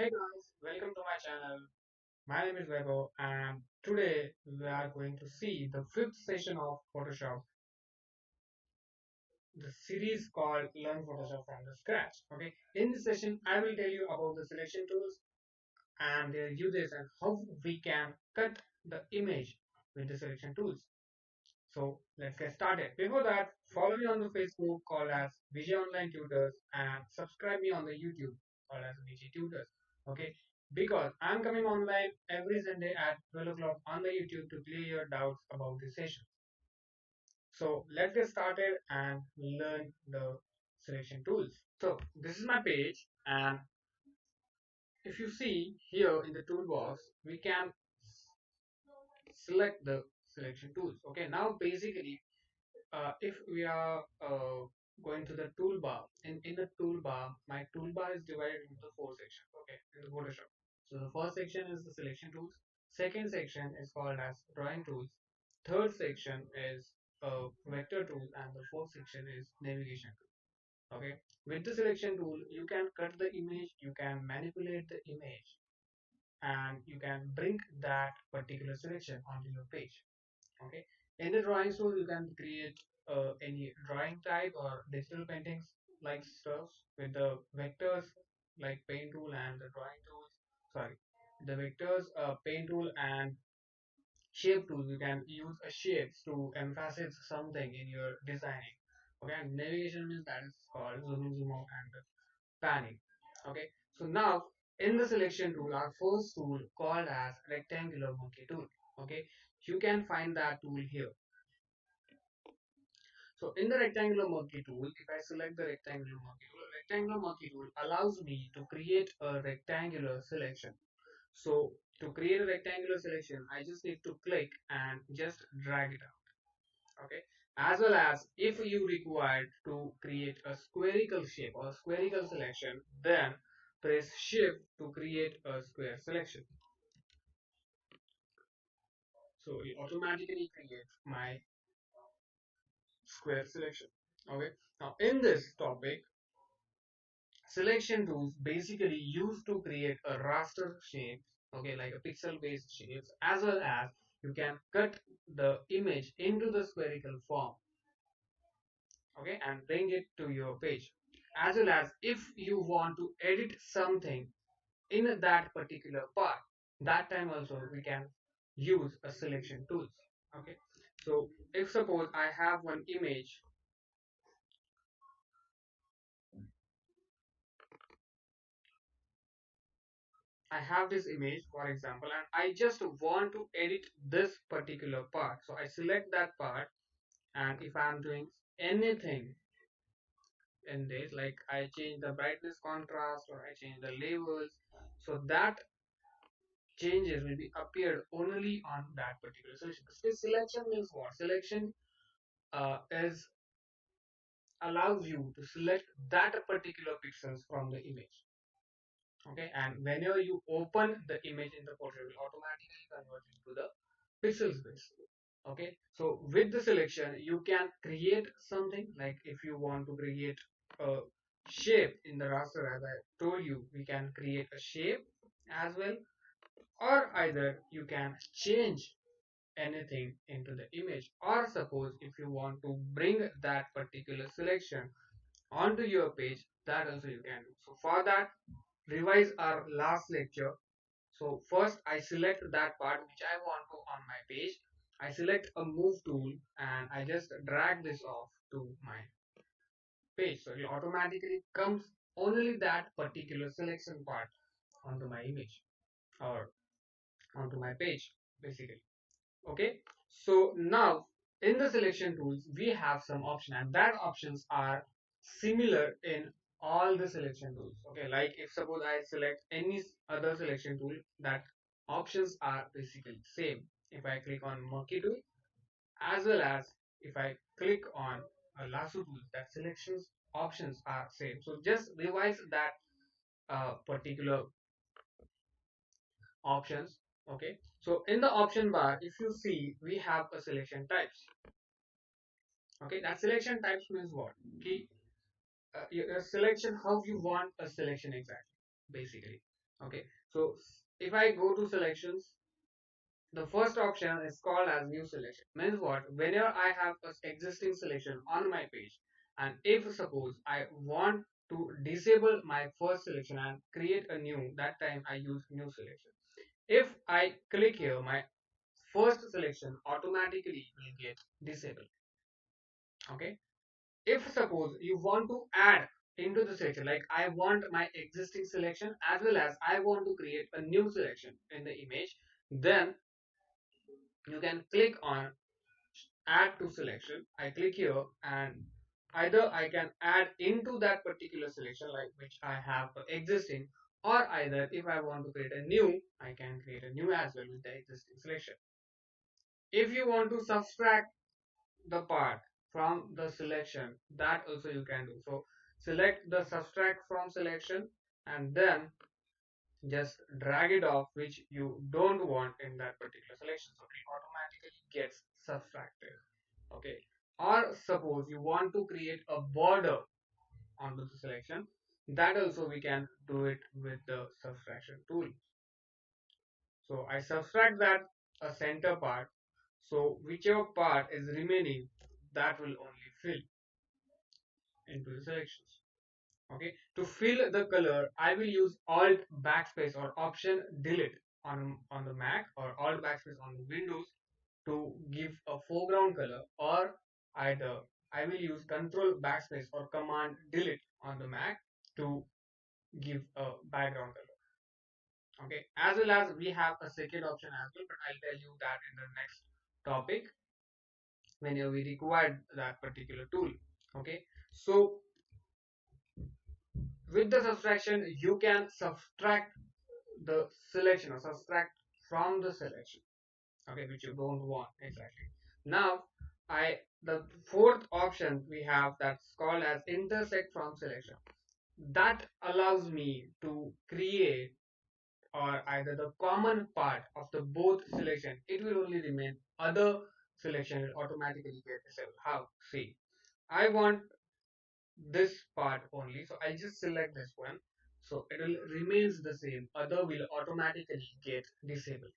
Hey guys, welcome to my channel. My name is Vaibhav and today we are going to see the fifth session of Photoshop, the series called Learn Photoshop from the Scratch. Okay, in this session I will tell you about the selection tools and their uses and how we can cut the image with the selection tools. So let's get started. Before that, follow me on the Facebook called as VJ Online Tutors and subscribe me on the YouTube called as VJ Tutors. Okay, because I'm coming online every Sunday at 12 o'clock on the YouTube to clear your doubts about this session. So let's get started and learn the selection tools. So this is my page, and if you see here in the toolbox, we can select the selection tools. Okay, now basically if we are going to the toolbar, in the toolbar, my toolbar is divided into four sections, okay, in the Photoshop. So the first section is the selection tools, second section is called as drawing tools, third section is vector tool, and the fourth section is navigation tool. Okay, with the selection tool, you can cut the image, you can manipulate the image, and you can bring that particular selection onto your page. Okay, in the drawing tool you can create any drawing type or digital paintings like stuff with the vectors like paint tool and the drawing tools, sorry, the vectors, paint tool and shape tool. You can use a shapes to emphasize something in your designing. Okay, and navigation means that is called zoom in, zoom out and panning. Okay, so now in the selection tool, our first tool called as rectangular monkey tool. Okay, you can find that tool here. So in the rectangular monkey tool, if I select the rectangular monkey tool allows me to create a rectangular selection. So to create a rectangular selection, I just need to click and just drag it out. Okay. As well as if you require to create a spherical shape or spherical selection, then press shift to create a square selection. So it automatically creates my square selection. Okay. Now in this topic, selection tools basically used to create a raster shape, okay, like a pixel based shapes, as well as you can cut the image into the spherical form, okay, and bring it to your page. As well as if you want to edit something in that particular part, that time also we can use a selection tools. Okay, so if suppose I have one image, I have this image for example and I just want to edit this particular part. So I select that part, and if I'm doing anything in this, like I change the brightness contrast or I change the labels, so that changes will be appeared only on that particular selection. This selection means what? Selection is allows you to select that particular pixels from the image. Okay, and whenever you open the image in the portrait, it will automatically convert into the pixel space. Okay, so with the selection you can create something, like if you want to create a shape in the raster, as I told you, we can create a shape as well, or either you can change anything into the image, or suppose if you want to bring that particular selection onto your page, that also you can do. So for that, revise our last lecture. So first I select that part which I want to on my page. I select a move tool and I just drag this off to my page. So it automatically comes only that particular selection part onto my image or onto my page basically. Okay. So now in the selection tools we have some option, and that options are similar in all the selection tools. Okay, like if suppose I select any other selection tool, that options are basically same. If I click on monkey tool, as well as if I click on a lasso tool, that selections options are same. So just revise that particular options. Okay, so in the option bar if you see we have a selection types. Okay, that selection types means what? Your selection, how you want a selection exactly, basically. Okay, so if I go to selections, the first option is called as new selection. Means what? Whenever I have an existing selection on my page, and if suppose I want to disable my first selection and create a new, that time I use new selection. If I click here, my first selection automatically will get disabled. Okay. If suppose you want to add into the selection, like I want my existing selection as well as I want to create a new selection in the image, then you can click on add to selection. I click here and either I can add into that particular selection like which I have existing, or either if I want to create a new, I can create a new as well with the existing selection. If you want to subtract the part from the selection, that also you can do. So select the subtract from selection and then just drag it off which you don't want in that particular selection, so it automatically gets subtracted. Okay, or suppose you want to create a border onto the selection, that also we can do it with the subtraction tool. So I subtract that a center part, so whichever part is remaining, that will only fill into the selections. Okay, to fill the color I will use alt backspace or option delete on the Mac, or alt backspace on the Windows to give a foreground color, or either I will use control backspace or command delete on the Mac to give a background color. Okay, as well as we have a second option as well, but I'll tell you that in the next topic whenever we require that particular tool. Okay, so with the subtraction you can subtract the selection or subtract from the selection, okay, which you don't want exactly. Now I the fourth option we have that's called as intersect from selection, that allows me to create or either the common part of the both selection, it will only remain other selection will automatically get disabled. How? See, I want this part only, so I just select this one, so it will remains the same, other will automatically get disabled.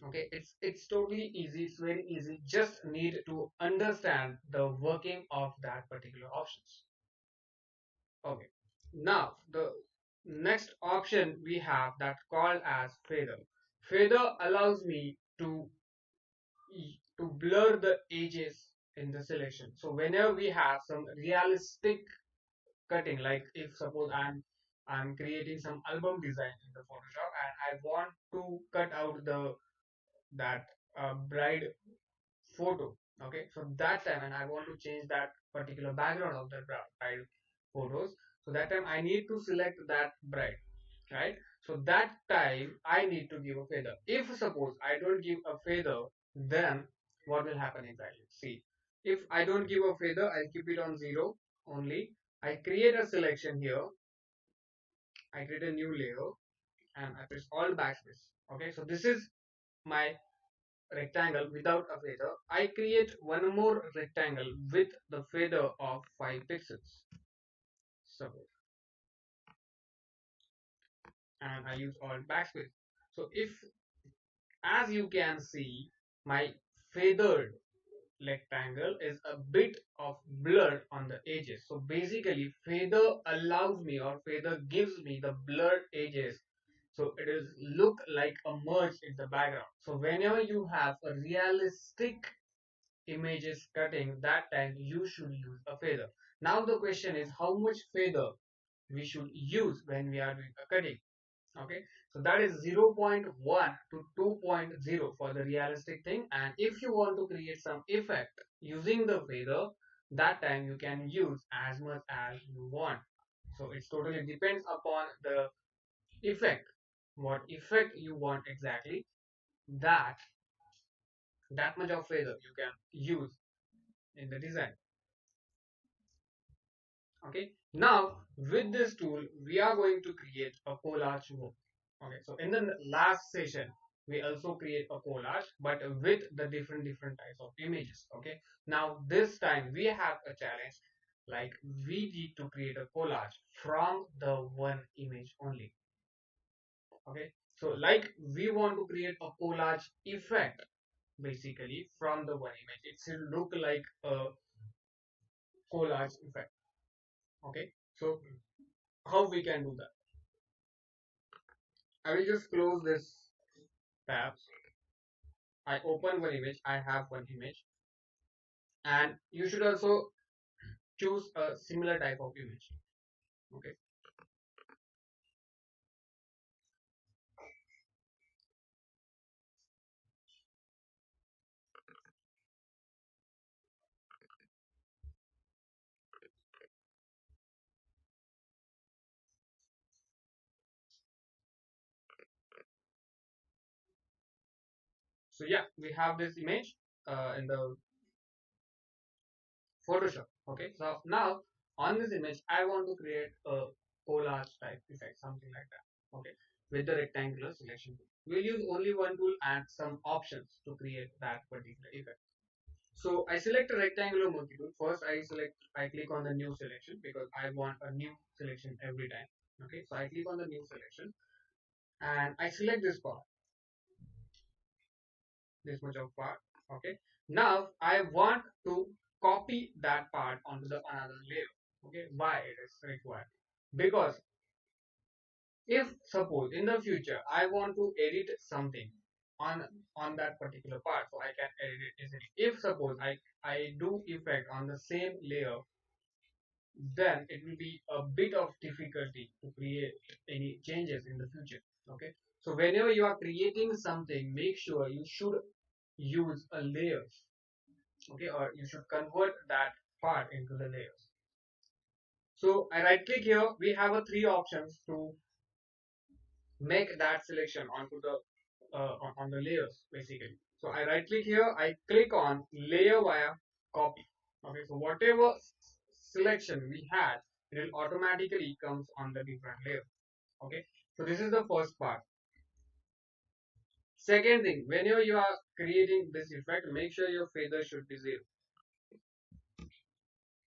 Okay, it's totally easy, it's very easy, just need to understand the working of that particular options. Okay, now the next option we have that called as feather. Feather allows me to blur the edges in the selection, so whenever we have some realistic cutting, like if suppose I'm creating some album design in the Photoshop and I want to cut out the that bride photo. Okay, so that time and I want to change that particular background of the bride photos, so that time I need to select that bride, right? So that time I need to give a feather. If suppose I don't give a feather, then what will happen exactly? See, if I don't give a feather, I'll keep it on 0 only. I create a selection here, I create a new layer and I press alt backspace. Okay, so this is my rectangle without a feather. I create one more rectangle with the feather of 5 pixels. Suppose, and I use alt backspace. So if, as you can see, my feathered rectangle is a bit of blur on the edges. So basically feather allows me or feather gives me the blurred edges, so it is look like a merge in the background. So whenever you have a realistic images cutting, that time you should use a feather. Now the question is how much feather we should use when we are doing a cutting. Okay, so that is 0.1 to 2.0 for the realistic thing, and if you want to create some effect using the feather, that time you can use as much as you want. So it totally depends upon the effect, what effect you want exactly, that that much of feather you can use in the design. Okay, now with this tool we are going to create a collage mode. Okay, so in the last session we also create a collage but with the different types of images. Okay, now this time we have a challenge, like we need to create a collage from the one image only. Okay, so like we want to create a collage effect basically from the one image. It should look like a collage effect. Okay, so how we can do that? I will just close this tab. I open one image. I have one image, and you should also choose a similar type of image. Okay, so yeah, we have this image in the Photoshop. Okay, so now on this image, I want to create a collage type effect, something like that. Okay, with the rectangular selection tool. We'll use only one tool and some options to create that particular effect. So I select a rectangular multi-tool. First, I click on the new selection because I want a new selection every time. Okay, so I click on the new selection and I select this part, this much of part. Okay, now I want to copy that part onto the another layer. Okay, why it is required? Because if suppose in the future I want to edit something on that particular part, so I can edit it easily. If suppose I do effect on the same layer, then it will be a bit of difficulty to create any changes in the future. Okay, so whenever you are creating something, make sure you should use a layers. Okay, or you should convert that part into the layers. So I right click here. We have a three options to make that selection onto the on the layers basically. So I right click here. I click on layer via copy. Okay, so whatever selection we had, it will automatically comes on the different layer. Okay, so this is the first part. Second thing, whenever you are creating this effect, make sure your feather should be zero.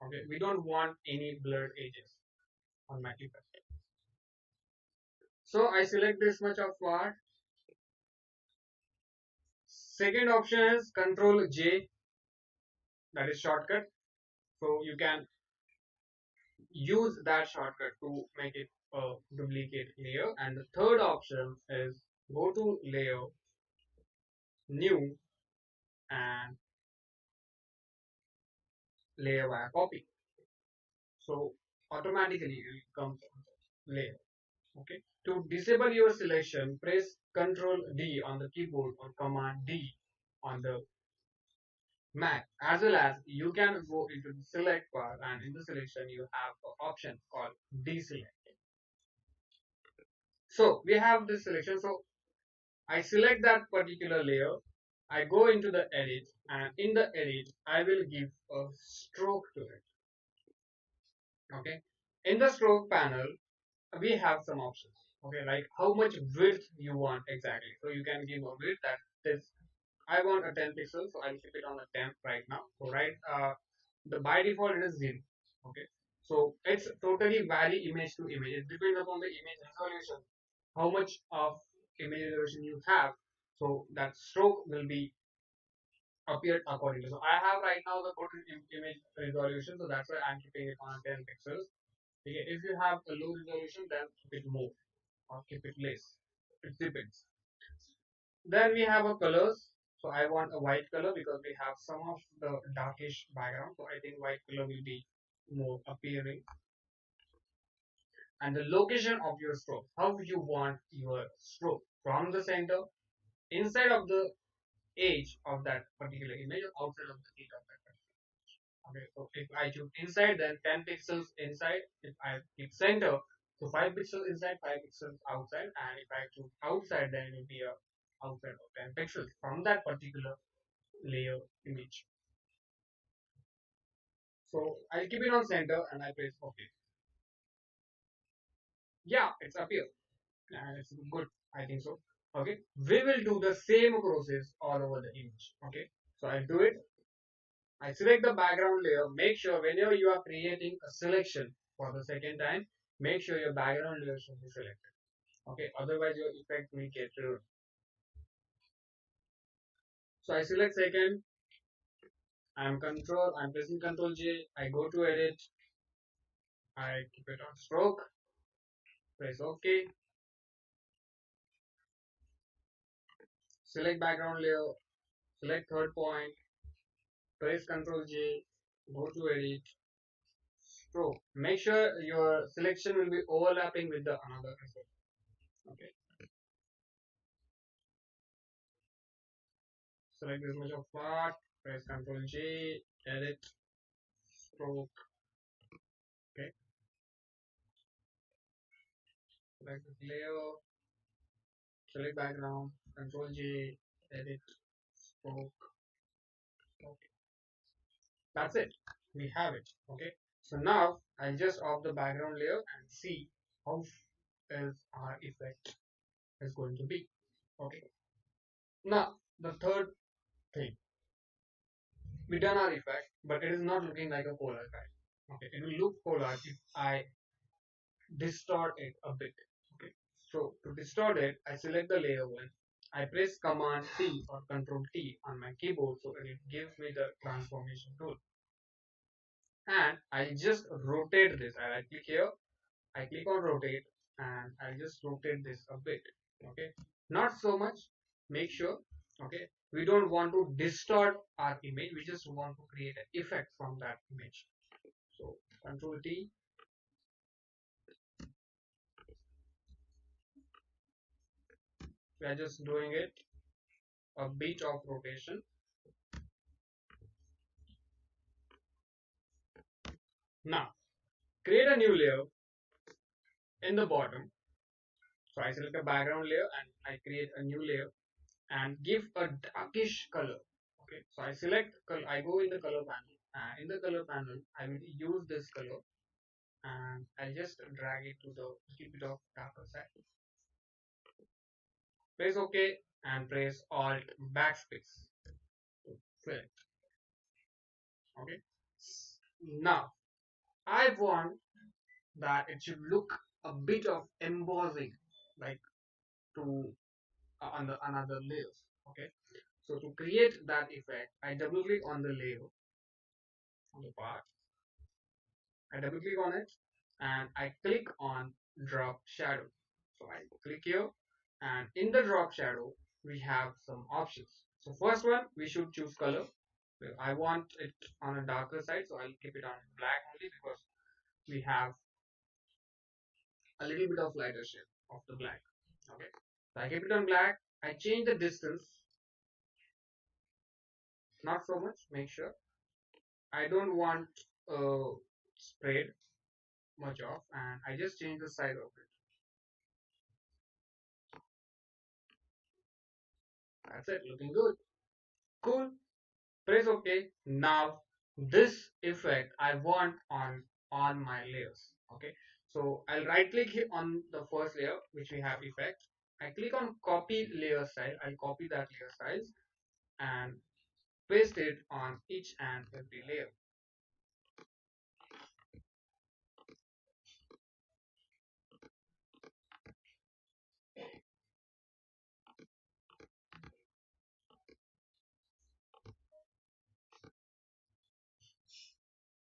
Okay, we don't want any blurred edges on my effect. So I select this much of part. Second option is Control J, that is shortcut. So you can use that shortcut to make it a duplicate layer. And the third option is go to layer, new, and layer via copy. So automatically it comes on layer. Okay. To disable your selection, press Control D on the keyboard or Command D on the Mac, as well as you can go into the select bar, and in the selection you have an option called deselect. So we have this selection. So I select that particular layer. I go into the edit, and in the edit I will give a stroke to it. Okay. In the stroke panel, we have some options. Okay, like how much width you want exactly. So you can give a width that is, I want a 10 pixels, so I'll keep it on a 10 right now. So the by default it is 0. Okay, so it's totally vary image to image. It depends upon the image resolution, how much of image resolution you have. So that stroke will be appeared accordingly. So I have right now the good image resolution, so that's why I'm keeping it on 10 pixels. Okay, if you have a low resolution, then keep it more or keep it less. It depends. Then we have a colors. So I want a white color because we have some of the darkish background. So I think white color will be more appealing. And the location of your stroke. How you want your stroke, from the center, inside of the edge of that particular image, or outside of the edge of that particular. Okay, so if I choose inside, then 10 pixels inside. If I click center, so 5 pixels inside, 5 pixels outside. And if I choose outside, then it will be a outside of 10 pixels from that particular layer image. So I'll keep it on center and I press OK. Yeah, it's appeared and it's good. I think so. Okay, we will do the same process all over the image. Okay, so I'll do it. I select the background layer. Make sure whenever you are creating a selection for the second time, make sure your background layer should be selected. Okay, otherwise your effect will get ruined. So I select second. I'm pressing Control J. I go to edit. I keep it on stroke. Press OK. Select background layer. Select third point. Press Control J. Go to edit. Stroke. Make sure your selection will be overlapping with the another as well. Okay. Select this much of part. Press Control J. Edit. Stroke. Okay. Select this layer. Select background. Control J. Edit. Stroke. Okay. That's it. We have it. Okay. So now I'll just off the background layer and see how is our effect is going to be. Okay. Now the third thing, we done our effect, but it is not looking like a collage guide. Okay, it will look collage if I distort it a bit. Okay, so to distort it, I select the layer one. I press Command T or Control T on my keyboard so it gives me the transformation tool. And I just rotate this. I right click here, I click on rotate, and I just rotate this a bit. Okay, not so much. Make sure. Okay, we don't want to distort our image. We just want to create an effect from that image. So Control T. We are just doing it a bit of rotation. Now create a new layer in the bottom. So I select a background layer and I create a new layer and give a darkish color. Okay, so I select color. I go in the color panel. In the color panel, I will use this color and I'll just drag it to the little bit of darker side. Press OK and press Alt backspace to fill it. Okay. Now I want that it should look a bit of embossing, like to on the another layers. Okay. So to create that effect, I double click on the layer on the part. I double click on it and I click on drop shadow. So I click here and in the drop shadow we have some options. So first one, we should choose color. I want it on a darker side, so I'll keep it on black only because we have a little bit of lighter shade of the black. Okay, so I keep it on black. I change the distance, not so much. Make sure I don't want sprayed much off, and I just change the size of it. That's it, looking good. Cool. Press OK. Now this effect I want on my layers. Okay. So I'll right click here on the first layer which we have effect. I click on copy layer size. I'll copy that layer size and paste it on each and every layer.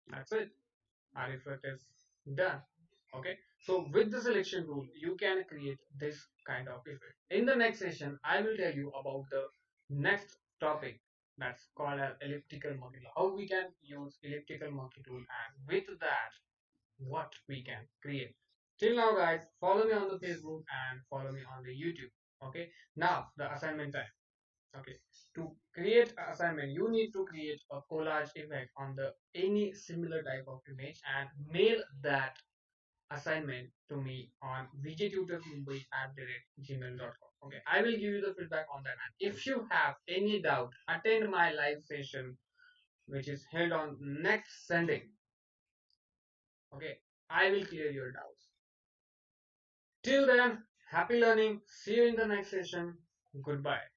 That's it. Our effect is done. Okay. So with the selection tool, you can create this kind of effect. In the next session, I will tell you about the next topic that's called an elliptical monkey tool. How we can use elliptical monkey tool and with that, what we can create. Till now, guys, follow me on the Facebook and follow me on the YouTube. Okay. Now the assignment time. Okay, to create an assignment you need to create a collage effect on the any similar type of image and mail that assignment to me on vjtutorsmumbai@gmail.com. Okay, I will give you the feedback on that, and if you have any doubt, attend my live session which is held on next Sunday. Okay, I will clear your doubts. Till then, happy learning. See you in the next session. Goodbye.